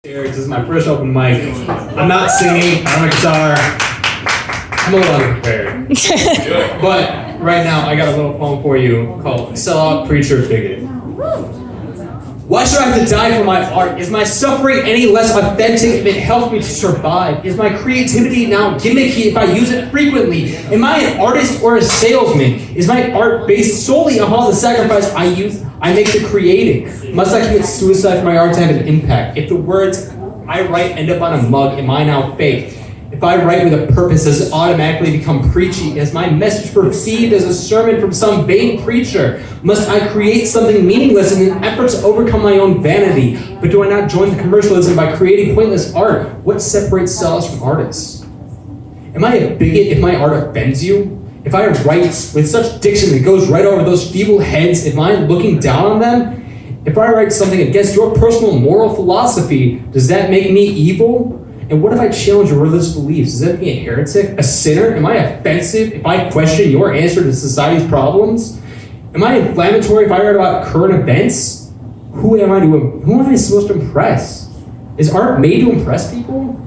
This is my first open mic. I'm not singing, I don't have a guitar. I'm a little unprepared. But right now, I got a little poem for you called Sellout Preacher Bigot. Why should I have to die for my art? Is my suffering any less authentic if it helps me to survive? Is my creativity now gimmicky if I use it frequently? Am I an artist or a salesman? Is my art based solely upon the sacrifice I make to creating? Must I commit suicide for my art to have an impact? If the words I write end up on a mug, am I now fake? If I write with a purpose, does it automatically become preachy? Is my message perceived as a sermon from some vain preacher? Must I create something meaningless in an effort to overcome my own vanity? But do I not join the commercialism by creating pointless art? What separates sellers from artists? Am I a bigot if my art offends you? If I write with such diction that goes right over those feeble heads, am I looking down on them? If I write something against your personal moral philosophy, does that make me evil? And what if I challenge your religious beliefs? Does that make me a heretic? A sinner? Am I offensive if I question your answer to society's problems? Am I inflammatory if I write about current events? Who am I supposed to impress? Is art made to impress people?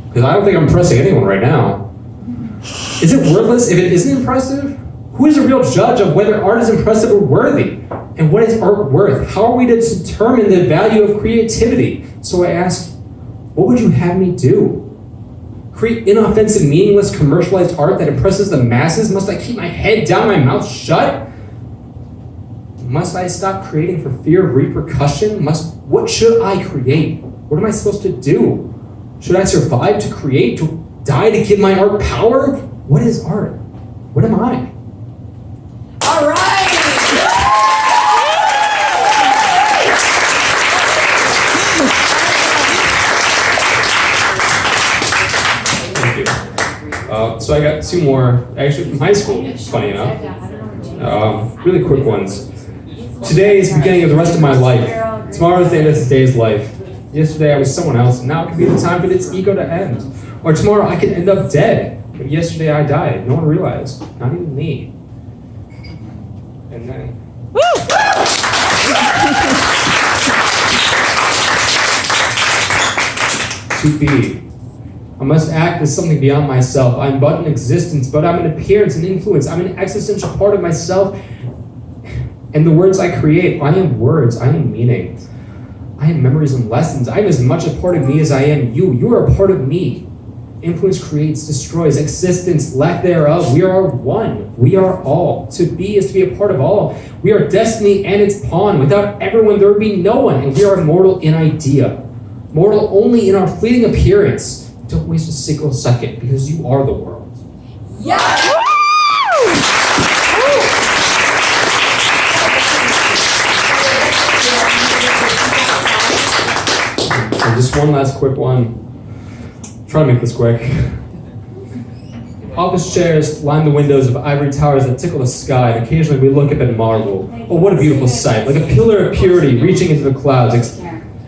Because I don't think I'm impressing anyone right now. Is it worthless if it isn't impressive? Who is a real judge of whether art is impressive or worthy? And what is art worth? How are we to determine the value of creativity? So I ask, what would you have me do? Create inoffensive, meaningless, commercialized art that impresses the masses? Must I keep my head down, my mouth shut? Must I stop creating for fear of repercussion? What should I create? What am I supposed to do? Should I survive to create? To die to give my art power? What is art? What am I? All right! Thank you. So I got two more, actually from high school, funny enough. Really quick ones. Today is the beginning of the rest of my life. Tomorrow is the end of today's life. Yesterday I was someone else, and now it could be the time for its ego to end. Or tomorrow I could end up dead. But yesterday I died. No one realized. Not even me. And then... To be. I must act as something beyond myself. I'm but an existence, but I'm an appearance, an influence. I'm an existential part of myself. And the words I create, I am words, I am meaning. I am memories and lessons. I am as much a part of me as I am you. You are a part of me. Influence creates, destroys, existence, lack thereof. We are one. We are all. To be is to be a part of all. We are destiny and its pawn. Without everyone, there would be no one. And we are mortal in idea. Mortal only in our fleeting appearance. Don't waste a single second, because you are the world. Yes! And just one last quick one. Try to make this quick. Office chairs line the windows of ivory towers that tickle the sky, and occasionally we look up and marvel. Oh, what a beautiful sight, like a pillar of purity reaching into the clouds,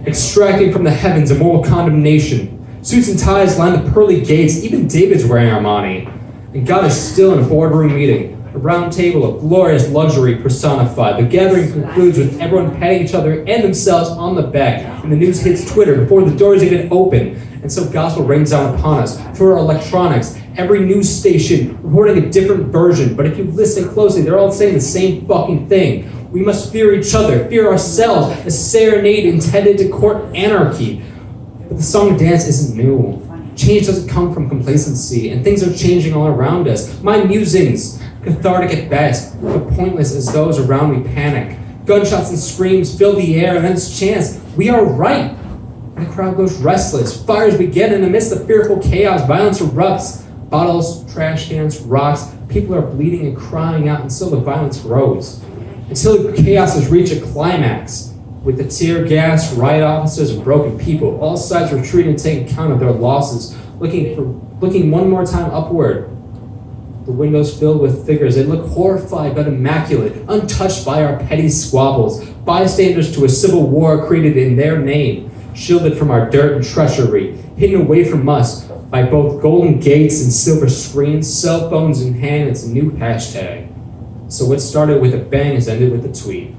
extracting from the heavens a moral condemnation. Suits and ties line the pearly gates, even David's wearing Armani. And God is still in a boardroom meeting, a round table of glorious luxury personified. The gathering concludes with everyone patting each other and themselves on the back, and the news hits Twitter before the doors even open. And so gospel rains down upon us through our electronics, every news station reporting a different version. But if you listen closely, they're all saying the same fucking thing. We must fear each other, fear ourselves, a serenade intended to court anarchy. But the song and dance isn't new. Change doesn't come from complacency, and things are changing all around us. My musings, cathartic at best, but pointless as those around me panic. Gunshots and screams fill the air, and then it's chance. We are right. And the crowd goes restless. Fires begin, and amidst the fearful chaos, violence erupts. Bottles, trash cans, rocks. People are bleeding and crying out, and so the violence grows. Until the chaos has reached a climax. With the tear gas, riot officers, and broken people, all sides retreat and take account of their losses, looking one more time upward. The windows filled with figures, they look horrified but immaculate, untouched by our petty squabbles, bystanders to a civil war created in their name, shielded from our dirt and treachery, hidden away from us by both golden gates and silver screens, cell phones in hand. It's a new hashtag. So what started with a bang has ended with a tweet.